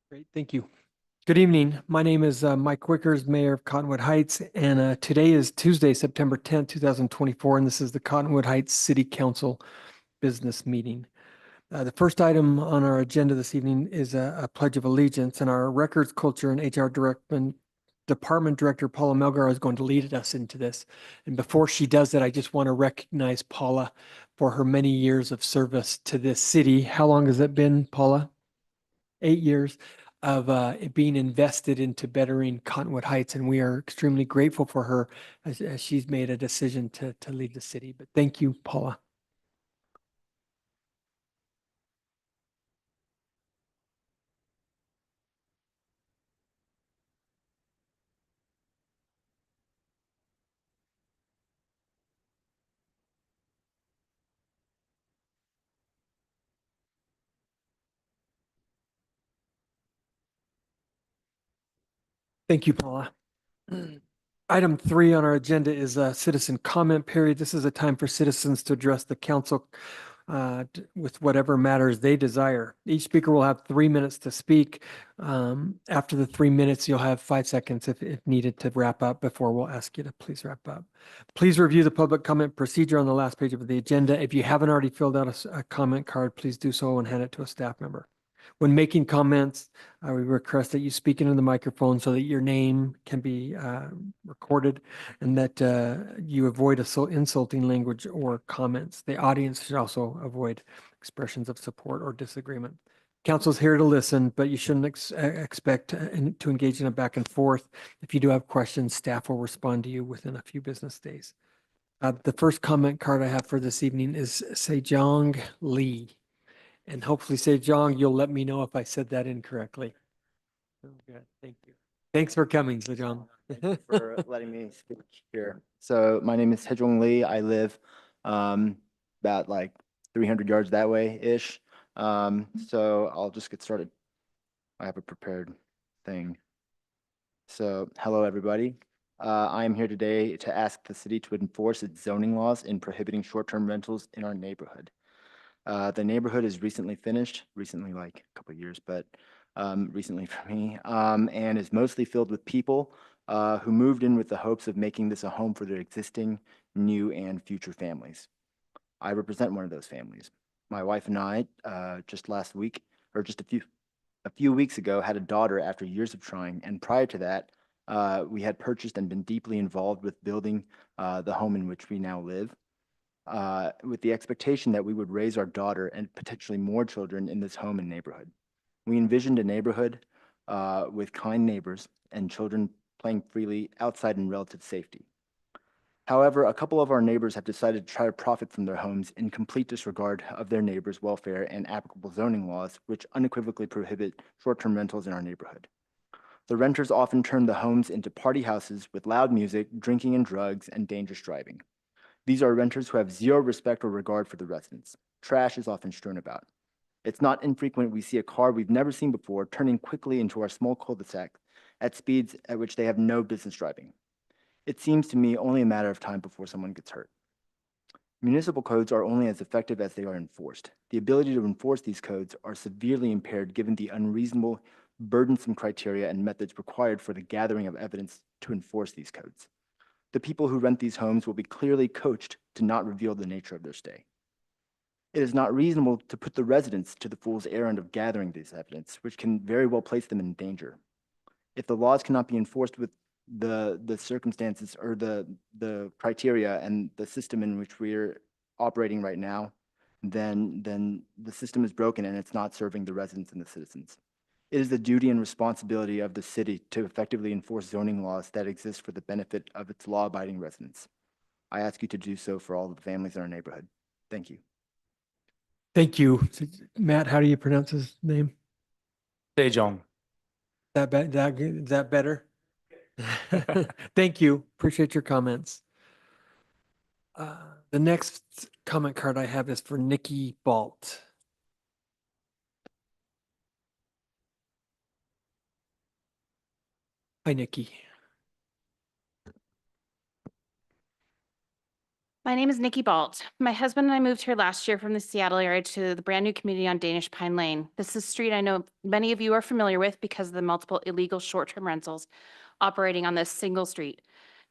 Great, thank you. Good evening. My name is Mike Wickers, Mayor of Cottonwood Heights, and today is Tuesday, September 10th, 2024, and this is the Cottonwood Heights City Council Business Meeting. The first item on our agenda this evening is a Pledge of Allegiance, and our Records, Culture, and HR Department Director Paula Melgar is going to lead us into this. And before she does that, I just want to recognize Paula for her many years of service to this city. How long has it been, Paula? 8 years of it being invested into bettering Cottonwood Heights, and we are extremely grateful for her as she's made a decision to leave the city. But thank you, Paula. Thank you, Paula. Item 3 on our agenda is a citizen comment period. This is a time for citizens to address the council with whatever matters they desire. Each speaker will have 3 minutes to speak. After the 3 minutes, you'll have 5 seconds if needed to wrap up before we'll ask you to please wrap up. Please review the public comment procedure on the last page of the agenda. If you haven't already filled out a comment card, please do so and hand it to a staff member. When making comments, we request that you speak into the microphone so that your name can be recorded and that you avoid insulting language or comments. The audience should also avoid expressions of support or disagreement. Council's here to listen, but you shouldn't expect to engage in a back and forth. If you do have questions, staff will respond to you within a few business days. The first comment card I have for this evening is Sejong Lee. And hopefully, Sejong, you'll let me know if I said that incorrectly. Oh, good. Thank you. Thanks for coming, Sejong. Thank you for letting me speak here. So my name is Hejong Lee. I live about like 300 yards that way-ish. So I'll just get started. I have a prepared thing. So hello, everybody. I am here today to ask the city to enforce its zoning laws in prohibiting short-term rentals in our neighborhood. The neighborhood is recently finished, recently like a couple of years, but recently for me, and is mostly filled with people who moved in with the hopes of making this a home for their existing, new, and future families. I represent one of those families. My wife and I, just last week, or just a few weeks ago, had a daughter after years of trying, and prior to that, we had purchased and been deeply involved with building the home in which we now live. With the expectation that we would raise our daughter and potentially more children in this home and neighborhood. We envisioned a neighborhood with kind neighbors and children playing freely outside in relative safety. However, a couple of our neighbors have decided to try to profit from their homes in complete disregard of their neighbors' welfare and applicable zoning laws, which unequivocally prohibit short-term rentals in our neighborhood. The renters often turn the homes into party houses with loud music, drinking and drugs, and dangerous driving. These are renters who have zero respect or regard for the residents. Trash is often strewn about. It's not infrequent we see a car we've never seen before turning quickly into our small cul-de-sac at speeds at which they have no business driving. It seems to me only a matter of time before someone gets hurt. Municipal codes are only as effective as they are enforced. The ability to enforce these codes are severely impaired given the unreasonable, burdensome criteria and methods required for the gathering of evidence to enforce these codes. The people who rent these homes will be clearly coached to not reveal the nature of their stay. It is not reasonable to put the residents to the fool's errand of gathering this evidence, which can very well place them in danger. If the laws cannot be enforced with the circumstances or the criteria and the system in which we're operating right now, then the system is broken and it's not serving the residents and the citizens. It is the duty and responsibility of the city to effectively enforce zoning laws that exist for the benefit of its law-abiding residents. I ask you to do so for all the families in our neighborhood. Thank you. Thank you. Matt, how do you pronounce his name? Sejong. Is that better? Thank you. Appreciate your comments. The next comment card I have is for Nikki Balt. Hi, Nikki. My name is Nikki Balt. My husband and I moved here last year from the Seattle area to the brand new community on Danish Pine Lane. This is a street I know many of you are familiar with because of the multiple illegal short-term rentals operating on this single street.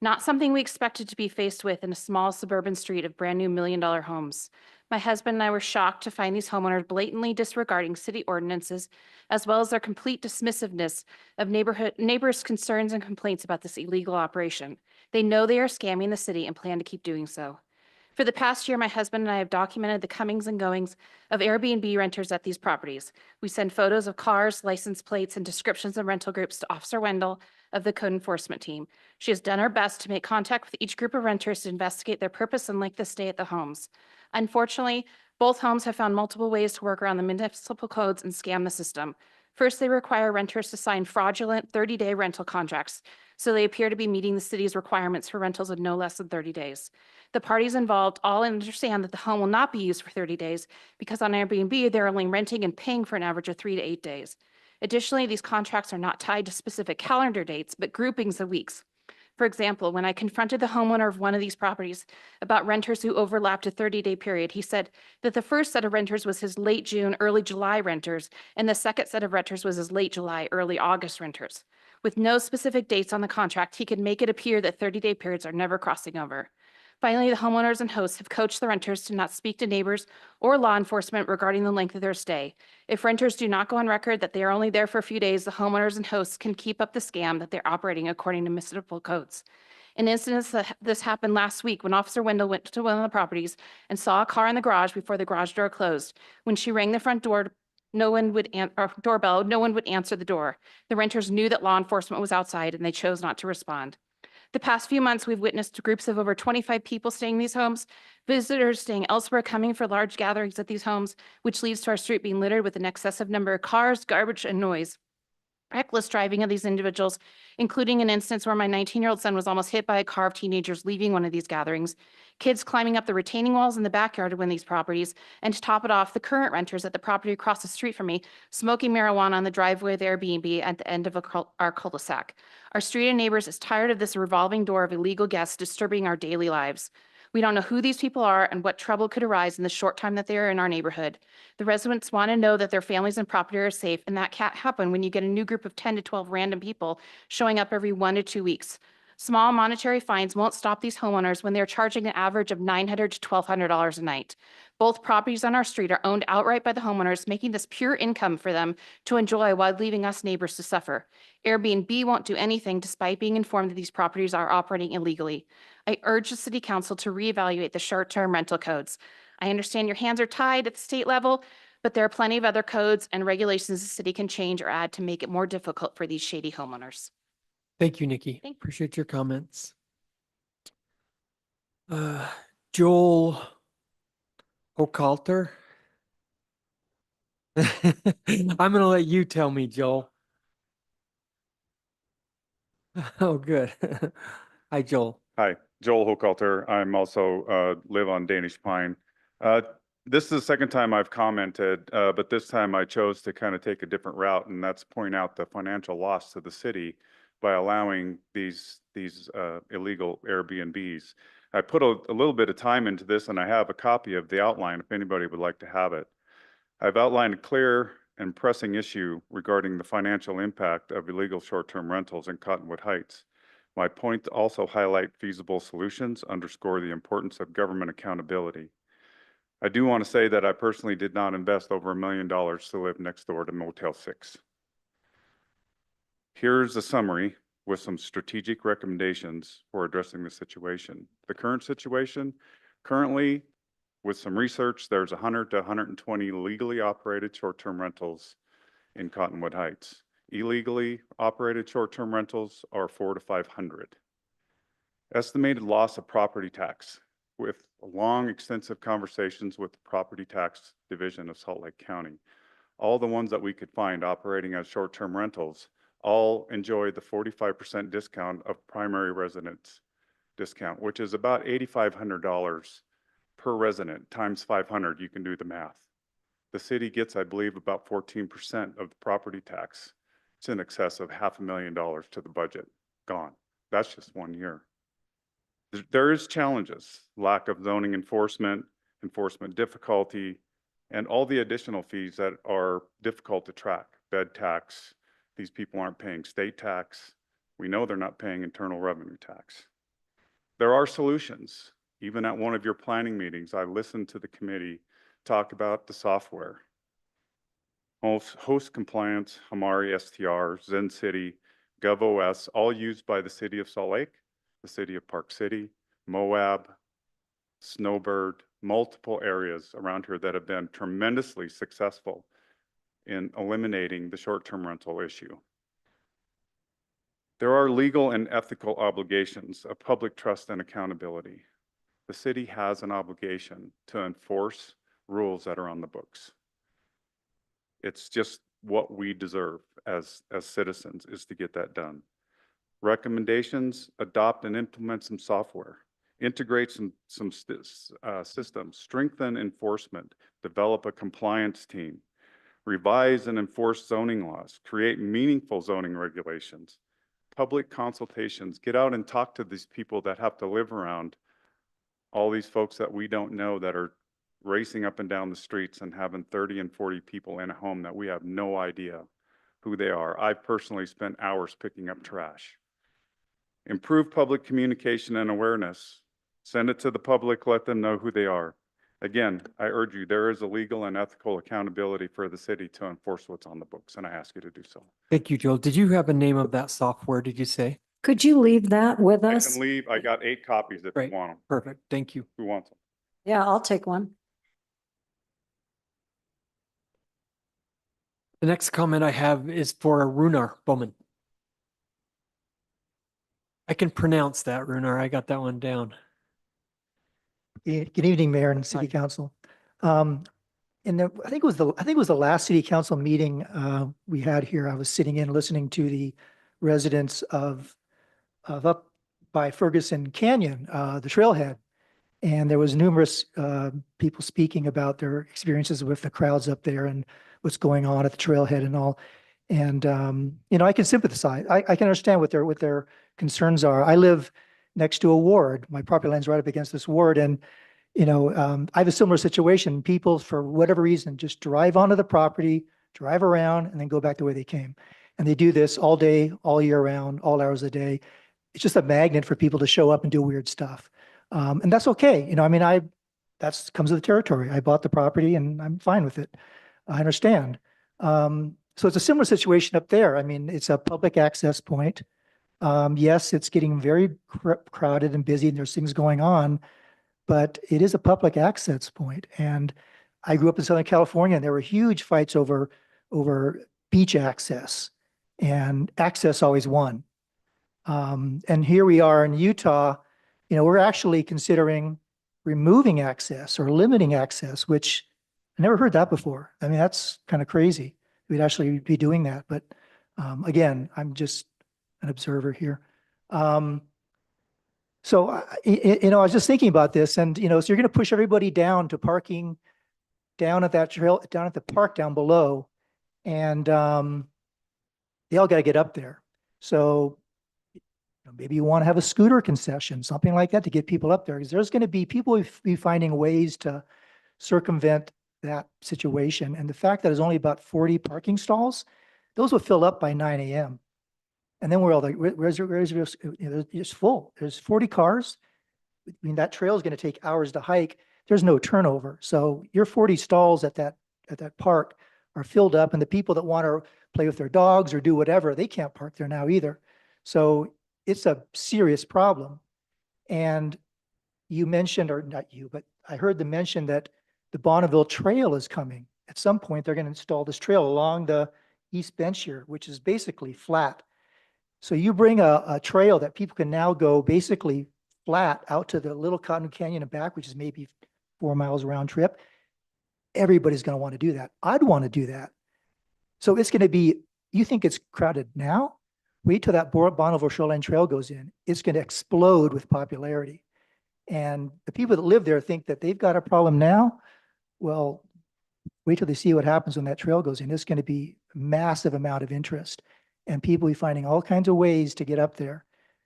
Not something we expected to be faced with in a small suburban street of brand new million-dollar homes. My husband and I were shocked to find these homeowners blatantly disregarding city ordinances, as well as their complete dismissiveness of neighbors' concerns and complaints about this illegal operation. They know they are scamming the city and plan to keep doing so. For the past year, my husband and I have documented the comings and goings of Airbnb renters at these properties. We send photos of cars, license plates, and descriptions of rental groups to Officer Wendell of the code enforcement team. She has done her best to make contact with each group of renters to investigate their purpose and length of stay at the homes. Unfortunately, both homes have found multiple ways to work around the municipal codes and scam the system. First, they require renters to sign fraudulent 30-day rental contracts, so they appear to be meeting the city's requirements for rentals of no less than 30 days. The parties involved all understand that the home will not be used for 30 days because on Airbnb, they're only renting and paying for an average of 3 to 8 days. Additionally, these contracts are not tied to specific calendar dates, but groupings of weeks. For example, when I confronted the homeowner of one of these properties about renters who overlapped a 30-day period, he said that the first set of renters was his late June, early July renters, and the second set of renters was his late July, early August renters. With no specific dates on the contract, he could make it appear that 30-day periods are never crossing over. Finally, the homeowners and hosts have coached the renters to not speak to neighbors or law enforcement regarding the length of their stay. If renters do not go on record that they are only there for a few days, the homeowners and hosts can keep up the scam that they're operating according to municipal codes. An instance that this happened last week when Officer Wendell went to one of the properties and saw a car in the garage before the garage door closed. When she rang the front door, doorbell, no one would answer the door. The renters knew that law enforcement was outside and they chose not to respond. The past few months, we've witnessed groups of over 25 people staying in these homes, visitors staying elsewhere coming for large gatherings at these homes, which leads to our street being littered with an excessive number of cars, garbage, and noise. Reckless driving of these individuals, including an instance where my 19-year-old son was almost hit by a car of teenagers leaving one of these gatherings, kids climbing up the retaining walls in the backyard of one of these properties, and to top it off, the current renters at the property across the street from me smoking marijuana on the driveway of the Airbnb at the end of our cul-de-sac. Our street and neighbors is tired of this revolving door of illegal guests disturbing our daily lives. We don't know who these people are and what trouble could arise in the short time that they are in our neighborhood. The residents want to know that their families and property are safe, and that can't happen when you get a new group of 10 to 12 random people showing up every 1 to 2 weeks. Small monetary fines won't stop these homeowners when they're charging an average of $900 to $1,200 a night. Both properties on our street are owned outright by the homeowners, making this pure income for them to enjoy while leaving us neighbors to suffer. Airbnb won't do anything despite being informed that these properties are operating illegally. I urge the City Council to reevaluate the short-term rental codes. I understand your hands are tied at the state level, but there are plenty of other codes and regulations the city can change or add to make it more difficult for these shady homeowners. Thank you, Nikki. Thank you. Appreciate your comments. Joel Hochhalter. I'm going to let you tell me, Joel. Oh, good. Hi, Joel. Hi, Joel Hochhalter. I'm also live on Danish Pine. This is the second time I've commented, but this time I chose to kind of take a different route, and that's point out the financial loss to the city by allowing these illegal Airbnbs. I put a little bit of time into this, and I have a copy of the outline if anybody would like to have it. I've outlined a clear and pressing issue regarding the financial impact of illegal short-term rentals in Cottonwood Heights. My point to also highlight feasible solutions, underscore the importance of government accountability. I do want to say that I personally did not invest over $1 million to live next door to Motel 6. Here's a summary with some strategic recommendations for addressing the situation. The current situation, currently, with some research, there's 100 to 120 legally operated short-term rentals in Cottonwood Heights. Illegally operated short-term rentals are 400 to 500. Estimated loss of property tax, with long, extensive conversations with the Property Tax Division of Salt Lake County. All the ones that we could find operating as short-term rentals all enjoy the 45% discount of primary residence discount, which is about $8,500 per resident times 500. You can do the math. The city gets, I believe, about 14% of the property tax. It's in excess of $500,000 to the budget. Gone. That's just 1 year. There is challenges, lack of zoning enforcement, enforcement difficulty, and all the additional fees that are difficult to track. Bed tax, these people aren't paying state tax. We know they're not paying internal revenue tax. There are solutions. Even at one of your planning meetings, I listened to the committee talk about the software. Host compliance, Hamari STR, Zen City, GovOS, all used by the city of Salt Lake, the city of Park City, Moab, Snowbird, multiple areas around here that have been tremendously successful in eliminating the short-term rental issue. There are legal and ethical obligations of public trust and accountability. The city has an obligation to enforce rules that are on the books. It's just what we deserve as citizens, is to get that done. Recommendations: adopt and implement some software, integrate some systems, strengthen enforcement, develop a compliance team, revise and enforce zoning laws, create meaningful zoning regulations, public consultations, get out and talk to these people that have to live around all these folks that we don't know, that are racing up and down the streets and having 30 and 40 people in a home that we have no idea who they are. I've personally spent hours picking up trash. Improve public communication and awareness. Send it to the public, let them know who they are. Again, I urge you, there is a legal and ethical accountability for the city to enforce what's on the books, and I ask you to do so. Thank you, Joel. Did you have a name of that software, did you say? Could you leave that with I us? can leave. I got 8 copies if Great. you want them. Perfect. Thank you. Who wants them? Yeah, I'll take one. The next comment I have is for Runar Bowman. I can pronounce that, Runar. I got that one down. Good evening, Mayor and City Hi. Council. I think it was the last City Council meeting we had here. I was sitting in listening to the residents of up by Ferguson Canyon, the trailhead. And there was numerous people speaking about their experiences with the crowds up there and what's going on at the trailhead and all. And I can sympathize. I can understand what their concerns are. I live next to a ward. My property line's right up against this ward, and I have a similar situation. People, for whatever reason, just drive onto the property, drive around, and then go back the way they came. And they do this all day, all year round, all hours a day. It's just a magnet for people to show up and do weird stuff. And that's okay. That comes with the territory. I bought the property and I'm fine with it. I understand. So it's a similar situation up there. I mean, it's a public access point. Yes, it's getting very crowded and busy and there's things going on, but it is a public access point. And I grew up in Southern California and there were huge fights over beach access, and access always won. And here we are in Utah, we're actually considering removing access or limiting access, which I never heard that before. I mean, that's kind of crazy. We'd actually be doing that. But again, I'm just an observer here. So, I was just thinking about this, and, so you're going to push everybody down to parking down at that trail, down at the park down below, and they all got to get up there. So maybe you want to have a scooter concession, something like that, to get people up there, because there's going to be people will be finding ways to circumvent that situation. And the fact that there's only about 40 parking stalls, those will fill up by 9 a.m. And then we're all like, it's full. There's 40 cars. I mean, that trail is going to take hours to hike. There's no turnover. So your 40 stalls at that park are filled up, and the people that want to play with their dogs or do whatever, they can't park there now either. So it's a serious problem. And you mentioned, or not you, but I heard them mention that the Bonneville Trail is coming. At some point, they're going to install this trail along the east bench here, which is basically flat. So you bring a trail that people can now go basically flat out to the Little Cotton Canyon and back, which is maybe 4 miles round trip. Everybody's going to want to do that. I'd want to do that. So it's going to be, you think it's crowded now? Wait till that Bonneville Shoreline Trail goes in. It's going to explode with popularity. And the people that live there think that they've got a problem now. Well, wait till they see what happens when that trail goes in. It's going to be a massive amount of interest, and people will be finding all kinds of ways to get up there.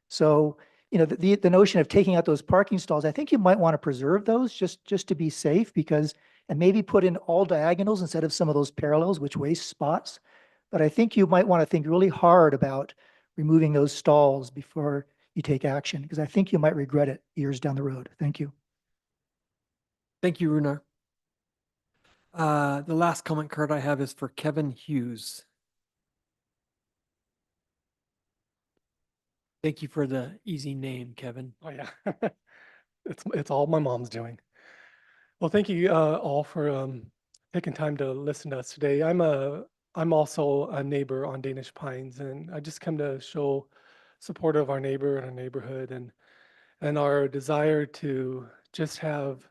So you know, the notion of taking out those parking stalls, I think you might want to preserve those just to be safe because, and maybe put in all diagonals instead of some of those parallels, which waste spots. But I think you might want to think really hard about removing those stalls before you take action, because I think you might regret it years down the road. Thank you. Thank you, Runar. The last comment card I have is for Kevin Hughes. Thank you for the easy name, Kevin. Oh, yeah. It's all my mom's doing. Well, thank you all for taking time to listen to us today. I'm also a neighbor on Danish Pines, and I just come to show support of our neighbor and our neighborhood and our desire to just have,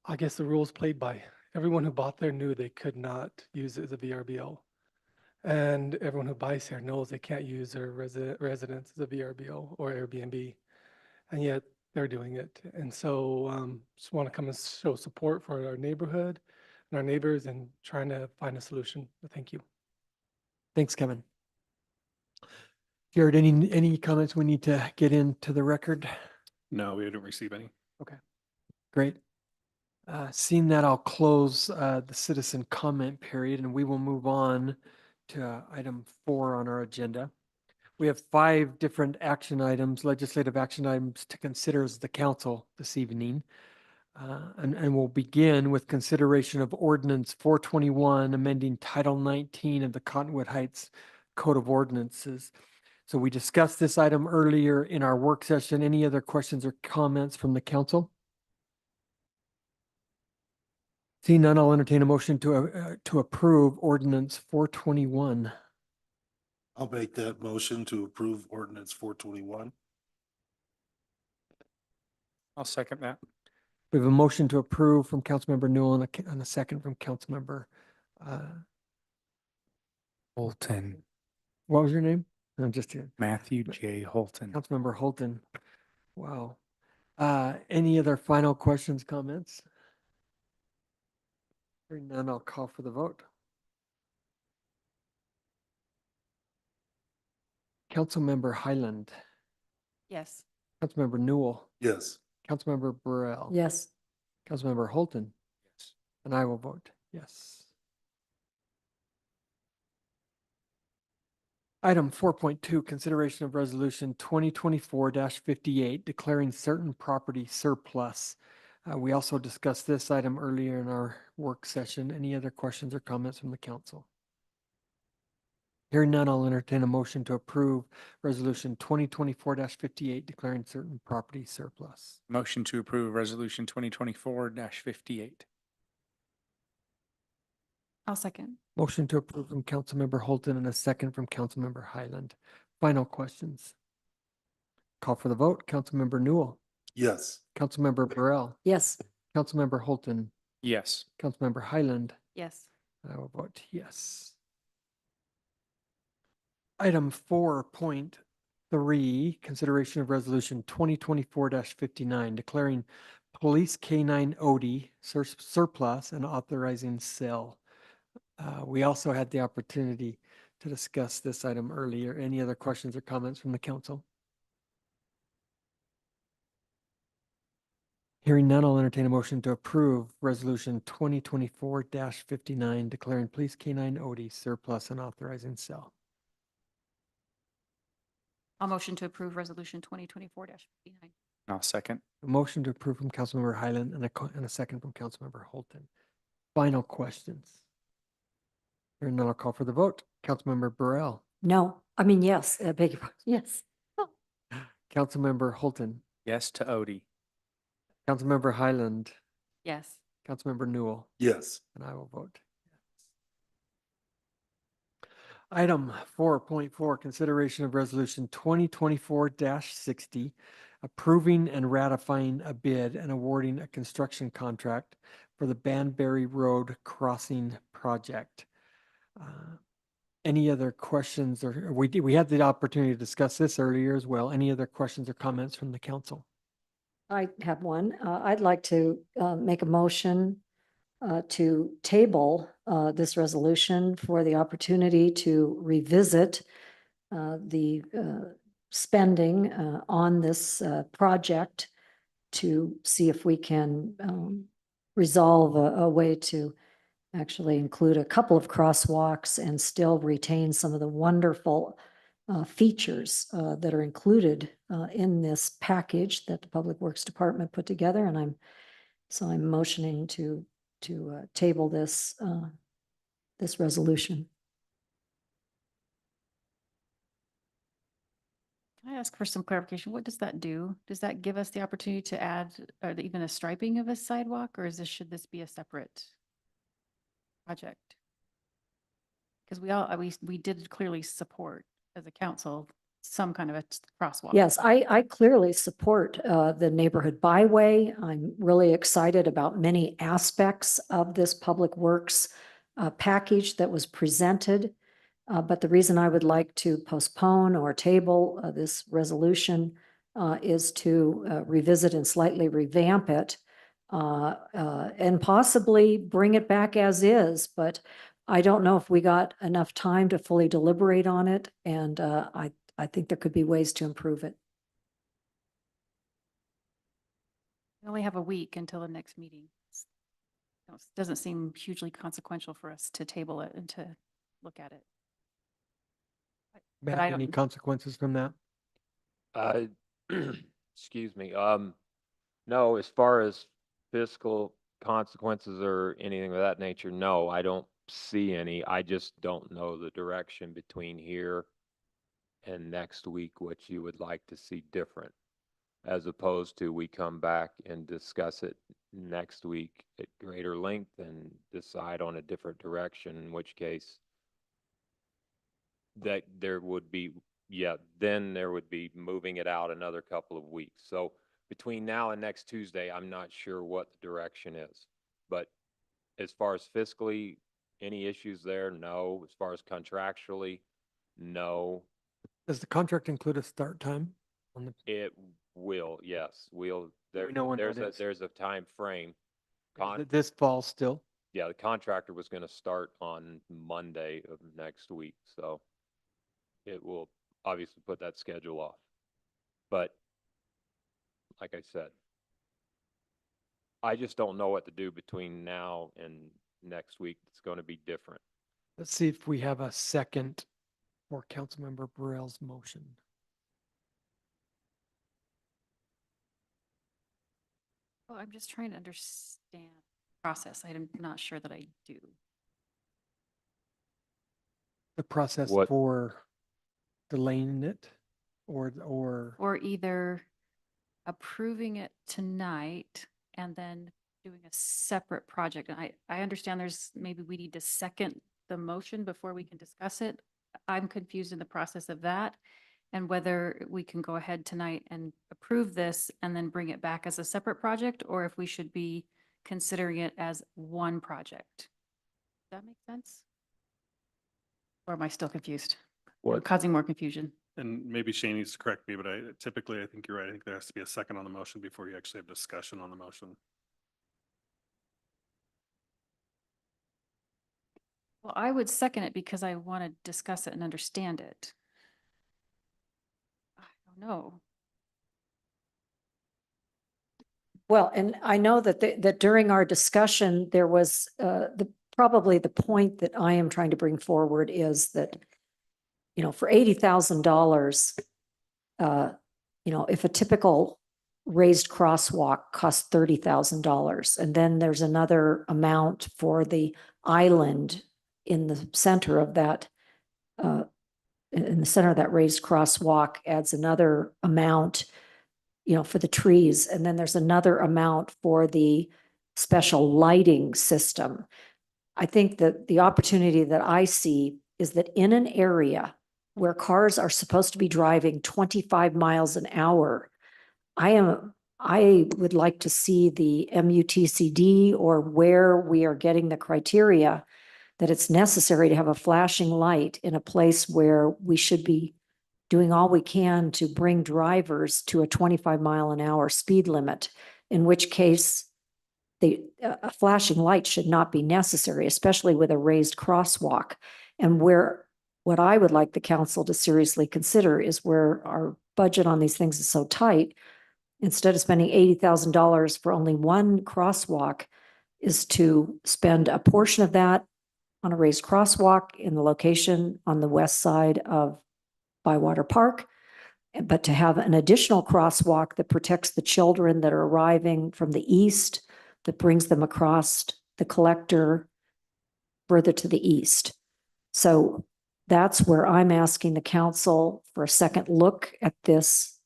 I guess, the rules played by. Everyone who bought there knew they could not use it as a VRBO. And everyone who buys here knows they can't use their residence as a VRBO or Airbnb. And yet they're doing it. And so just want to come and show support for our neighborhood and our neighbors and trying to find a solution. Thank you. Thanks, Kevin. Jared, any comments we need to get into the record? No, we didn't receive any. Great. Seeing that, I'll close the citizen comment period and we will move on to item 4 on our agenda. We have 5 different action items, legislative action items to consider as the council this evening. And we'll begin with consideration of ordinance 421, amending Title 19 of the Cottonwood Heights Code of Ordinances. So we discussed this item earlier in our work session. Any other questions or comments from the council? Seeing none, I'll entertain a motion to approve ordinance 421. I'll make that motion to approve ordinance 421. I'll second that. We have a motion to approve from Councilmember Newell and a second from Councilmember, Holton, what was your name? I'm just here. Matthew J. Holton. Councilmember Holton. Wow. Any other final questions, comments? Hearing none, I'll call for the vote. Councilmember Highland, Yes. Councilmember Newell, Yes. Councilmember Burrell. Yes. Councilmember Holton. Yes. And I will vote yes. Item 4.2, consideration of resolution 2024-58, declaring certain property surplus. We also discussed this item earlier in our work session. Any other questions or comments from the council? Hearing none, I'll entertain a motion to approve resolution 2024-58, declaring certain property surplus. Motion to approve resolution 2024-58. I'll second. Motion to approve from Councilmember Holton and a second from Councilmember Highland. Final questions? Call for the vote. Councilmember Newell, Yes. Councilmember Burrell, Yes. Councilmember Holton, Yes. Councilmember Highland. Yes. I will vote yes. Item 4.3, consideration of resolution 2024-59, declaring police K-9 OD surplus and authorizing sale. We also had the opportunity to discuss this item earlier. Any other questions or comments from the council? Hearing none, I'll entertain a motion to approve resolution 2024-59, declaring police K-9 OD surplus and authorizing sale. I'll motion to approve resolution 2024-59. I'll second. A motion to approve from Councilmember Highland and a second from Councilmember Holton. Final questions? Hearing none, I'll call for the vote. Councilmember Burrell, No. I mean, yes. Beg your pardon. Yes. Councilmember Holton, Yes to Odie. Councilmember Highland, Yes. Councilmember Newell, Yes. and I will vote yes. Item 4.4, consideration of resolution 2024-60, approving and ratifying a bid and awarding a construction contract for the Banbury Road Crossing Project. Any other questions, or we had the opportunity to discuss this earlier as well. Any other questions or comments from the council? I have one. I'd like to make a motion to table this resolution for the opportunity to revisit the spending on this project to see if we can resolve a way to actually include a couple of crosswalks and still retain some of the wonderful features that are included in this package that the Public Works Department put together. And I'm motioning to table this this resolution. Can I ask for some clarification? What does that do? Does that give us the opportunity to add even a striping of a sidewalk, or should this be a separate project? Because we did clearly support as a council some kind of a crosswalk. Yes, I clearly support the neighborhood byway. I'm really excited about many aspects of this Public Works package that was presented. But the reason I would like to postpone or table this resolution is to revisit and slightly revamp it and possibly bring it back as is. But I don't know if we got enough time to fully deliberate on it, and I think there could be ways to improve it. We only have a week until the next meeting. It doesn't seem hugely consequential for us to table it and to look at it. But Matt, I any don't- consequences from that? Excuse me, no, as far as fiscal consequences or anything of that nature, no, I don't see any. I just don't know the direction between here and next week, what you would like to see different, as opposed to we come back and discuss it next week at greater length and decide on a different direction, in which case that there would be, yeah, then there would be moving it out another couple of weeks. So between now and next Tuesday, I'm not sure what the direction is. But as far as fiscally, any issues there? No. As far as contractually, no. Does the contract include a start time on the, It will, yes, we'll, Do we know when that is? there's a time frame. this fall still? Yeah, the contractor was gonna start on Monday of next week, so it will obviously put that schedule off. But like I said, I just don't know what to do between now and next week. It's gonna be different. Let's see if we have a second for Councilmember Burrell's motion. Well, I'm just trying to understand the process. I'm not sure that I do. The process What- for delaying it or Or either approving it tonight and then doing a separate project. And I understand maybe we need to second the motion before we can discuss it. I'm confused in the process of that and whether we can go ahead tonight and approve this and then bring it back as a separate project, or if we should be considering it as one project. Does that make sense? Or am I still confused? I'm What? causing more confusion. And maybe Shane needs to correct me, but I think you're right. I think there has to be a second on the motion before you actually have discussion on the motion. Well, I would second it because I want to discuss it and understand it. I don't know. Well, and I know that that during our discussion, there was probably the point that I am trying to bring forward is that, you know, for $80,000, you know, if a typical raised crosswalk costs $30,000, and then there's another amount for the island in the center of that, in the center of that raised crosswalk adds another amount, you know, for the trees. And then there's another amount for the special lighting system. I think that the opportunity that I see is that in an area where cars are supposed to be driving 25 miles an hour, I would like to see the MUTCD or where we are getting the criteria that it's necessary to have a flashing light in a place where we should be doing all we can to bring drivers to a 25-mile-an-hour speed limit, in which case a flashing light should not be necessary, especially with a raised crosswalk. And where what I would like the council to seriously consider is where our budget on these things is so tight. Instead of spending $80,000 for only one crosswalk, is to spend a portion of that on a raised crosswalk in the location on the west side of Bywater Park, but to have an additional crosswalk that protects the children that are arriving from the east, that brings them across the collector further to the east. So that's where I'm asking the council for a second look at this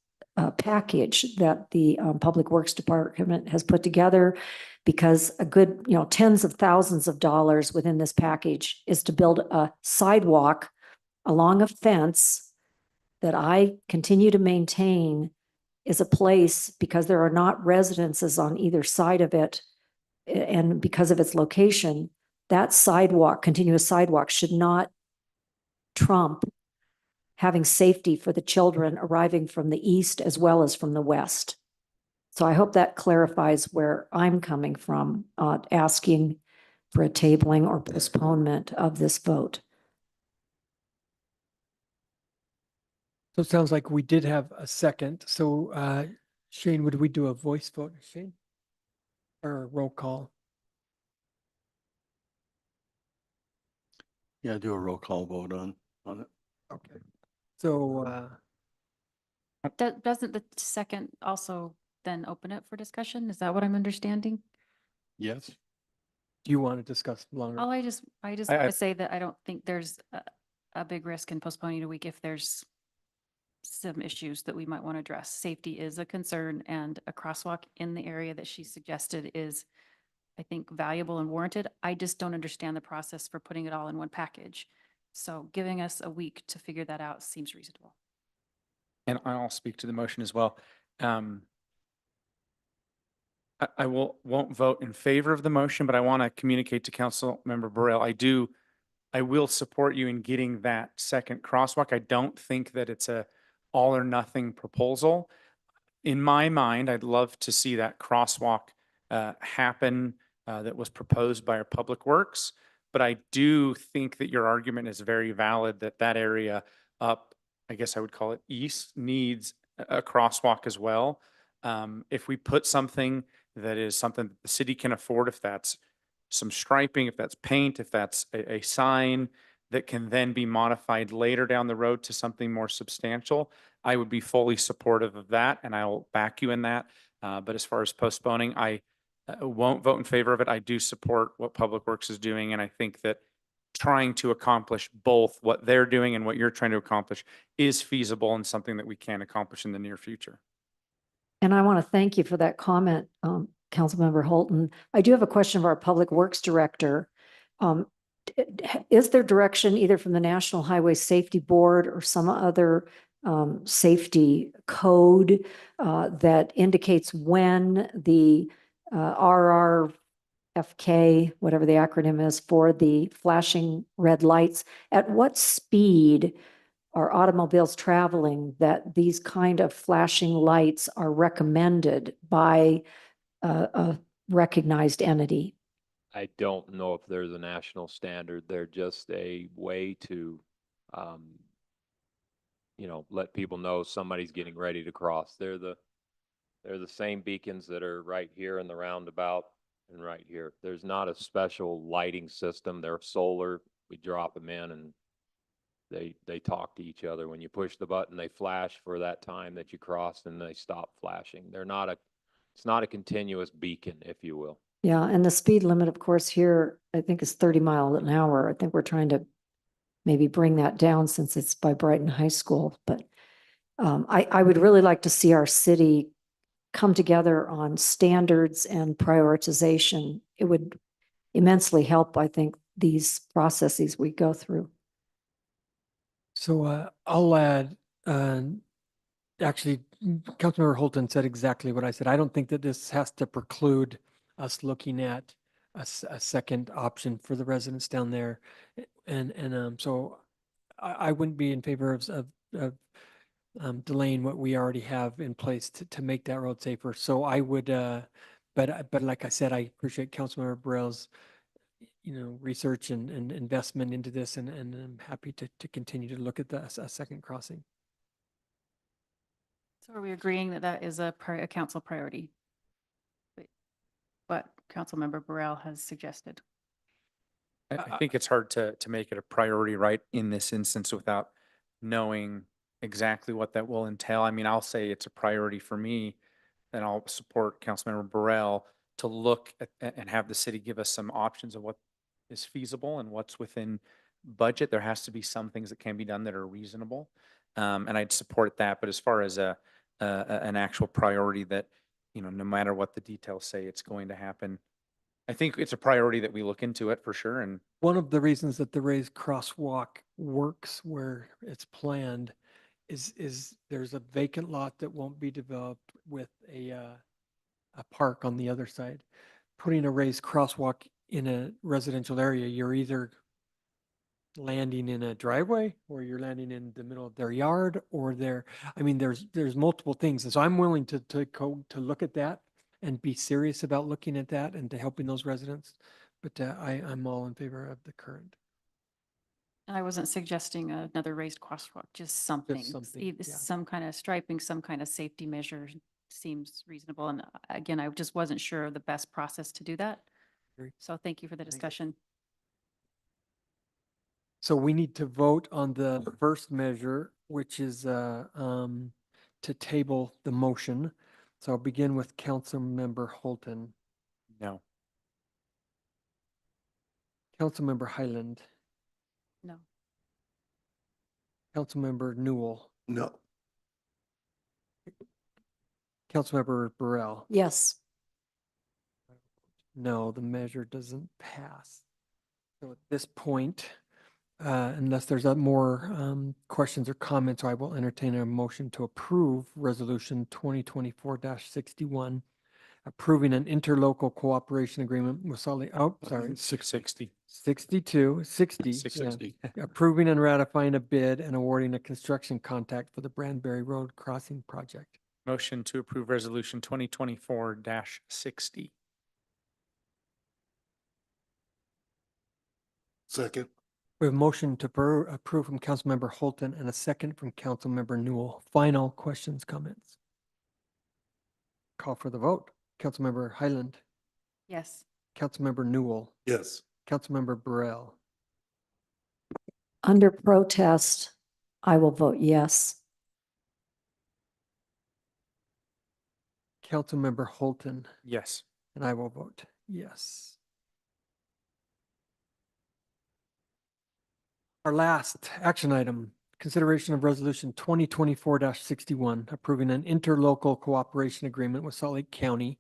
package that the Public Works Department has put together, because a good, tens of thousands of dollars within this package is to build a sidewalk along a fence that I continue to maintain is a place, because there are not residences on either side of it, and because of its location, that sidewalk, continuous sidewalk, should not trump having safety for the children arriving from the east as well as from the west. So I hope that clarifies where I'm coming from, asking for a tabling or postponement of this vote. So it sounds like we did have a second. So Shane, would we do a voice vote, Shane? Or a roll call? Yeah, do a roll call vote on it. Okay. So Doesn't the second also then open it for discussion? Is that what I'm understanding? Yes. do you want to discuss longer? Oh, I just I- want to say that I don't think there's a big risk in postponing it a week if there's some issues that we might want to address. Safety is a concern, and a crosswalk in the area that she suggested is, I think, valuable and warranted. I just don't understand the process for putting it all in one package. So giving us a week to figure that out seems reasonable. And I'll speak to the motion as well. I won't vote in favor of the motion, but I want to communicate to Councilmember Burrell. I will support you in getting that second crosswalk. I don't think that it's a all or nothing proposal. In my mind, I'd love to see that crosswalk happen that was proposed by our Public Works. But I do think that your argument is very valid, that that area up, I guess I would call it east, needs a crosswalk as well. If we put something that is something that the city can afford, if that's some striping, if that's paint, if that's a sign that can then be modified later down the road to something more substantial, I would be fully supportive of that, and I'll back you in that. But as far as postponing, I won't vote in favor of it. I do support what Public Works is doing, and I think that trying to accomplish both what they're doing and what you're trying to accomplish is feasible and something that we can accomplish in the near future. And I want to thank you for that comment, Councilmember Holton. I do have a question of our Public Works Director. Is there direction either from the National Highway Safety Board or some other safety code that indicates when the RRFK, whatever the acronym is, for the flashing red lights, at what speed are automobiles traveling that these kind of flashing lights are recommended by a recognized entity? I don't know if there's a national standard. They're just a way to, let people know somebody's getting ready to cross. They're the same beacons that are right here in the roundabout and right here. There's not a special lighting system. They're solar. We drop them in and they talk to each other. When you push the button, they flash for that time that you crossed and they stop flashing. It's not a continuous beacon, if you will. Yeah, and the speed limit, of course, here, I think is 30 miles an hour. I think we're trying to maybe bring that down since it's by Brighton High School. But I would really like to see our city come together on standards and prioritization. It would immensely help, I think, these processes we go through. So I'll add, actually, Councilmember Holton said exactly what I said. I don't think that this has to preclude us looking at a second option for the residents down there. And so I wouldn't be in favor of delaying what we already have in place to make that road safer. So I would, but like I said, I appreciate Councilmember Burrell's research and investment into this, and I'm happy to continue to look at a second crossing. So are we agreeing that that is a council priority? What Councilmember Burrell has suggested? I think it's hard to make it a priority right in this instance without knowing exactly what that will entail. I mean, I'll say it's a priority for me, and I'll support Councilmember Burrell to look at, and have the city give us some options of what is feasible and what's within budget. There has to be some things that can be done that are reasonable. And I'd support that. But as far as an actual priority that, no matter what the details say, it's going to happen. I think it's a priority that we look into it for sure. And One of the reasons that the raised crosswalk works where it's planned is there's a vacant lot that won't be developed with a park on the other side. Putting a raised crosswalk in a residential area, you're either landing in a driveway or you're landing in the middle of their yard or there's multiple things. And so I'm willing to look at that and be serious about looking at that and to helping those residents. But I'm all in favor of the current. I wasn't suggesting another raised crosswalk, just something. something, yeah. Some kind of striping, some kind of safety measure seems reasonable. And again, I just wasn't sure of the best process to do that. Agree. So thank you for the discussion. So we need to vote on the first measure, which is to table the motion. So I'll begin with Councilmember Holton, no, Councilmember Highland, No. Councilmember Newell, No. Councilmember Burrell. Yes. No, the measure doesn't pass. So at this point, unless there's more questions or comments, I will entertain a motion to approve Resolution 2024-61, approving an interlocal cooperation agreement with Salt Lake, 60. 60, yeah. 60. Approving and ratifying a bid and awarding a construction contract for the Branberry Road Crossing Project. Motion to approve resolution 2024-60. Second. We have a motion to approve from Councilmember Holton and a second from Councilmember Newell. Final questions, comments? Call for the vote. Councilmember Highland, Yes. Councilmember Newell, Yes. Councilmember Burrell, Under protest, I will vote yes. Councilmember Holton, Yes. and I will vote yes. Our last action item, consideration of resolution 2024-61, approving an interlocal cooperation agreement with Salt Lake County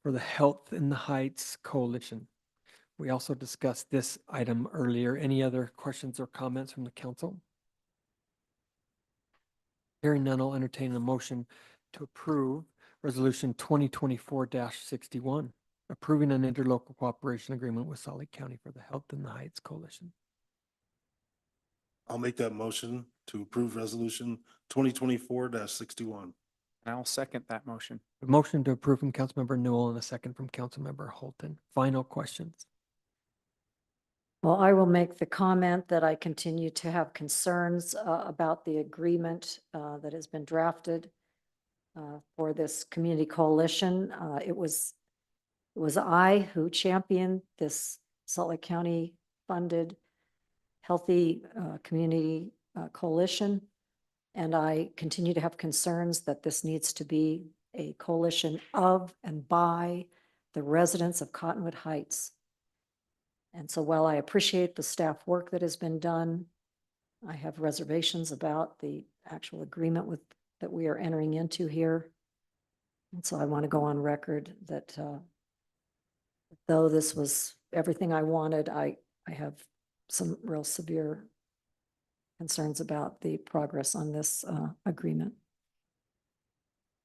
for the Health in the Heights Coalition. We also discussed this item earlier. Any other questions or comments from the council? Hearing none, I'll entertain a motion to approve resolution 2024-61, approving an interlocal cooperation agreement with Salt Lake County for the Health in the Heights Coalition. I'll make that motion to approve resolution 2024-61. And I'll second that motion. A motion to approve from Councilmember Newell and a second from Councilmember Holton. Final questions? Well, I will make the comment that I continue to have concerns about the agreement that has been drafted for this community coalition. It was I who championed this Salt Lake County funded healthy community coalition. And I continue to have concerns that this needs to be a coalition of and by the residents of Cottonwood Heights. And so while I appreciate the staff work that has been done, I have reservations about the actual agreement that we are entering into here. And so I want to go on record that though this was everything I wanted, I have some real severe concerns about the progress on this agreement.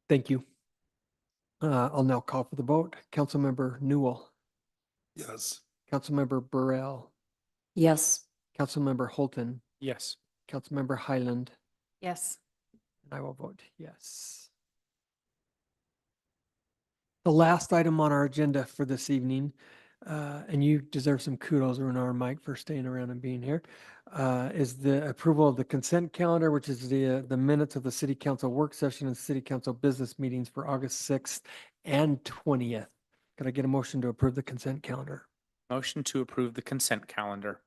Thank you. I'll now call for the vote. Councilmember Newell, Yes. Councilmember Burrell, Yes. Councilmember Holton, Yes. Councilmember Highland, Yes. and I will vote yes. The last item on our agenda for this evening and you deserve some kudos, Renard and Mike, for staying around and being here, is the approval of the consent calendar, which is the minutes of the city council work session and city council business meetings for August 6th and 20th. Could I get a motion to approve the consent calendar? Motion to approve the consent calendar.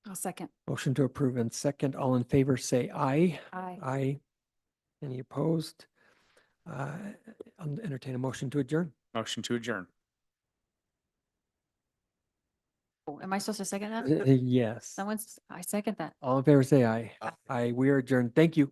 I'll second. Motion to approve in second. All in favor, say aye. Aye. Aye. Any opposed? I'll entertain a motion to adjourn. Motion to adjourn. Oh, am I supposed to second that? Yes. I second that. All in favor, say aye. Aye. Aye. We are adjourned. Thank you.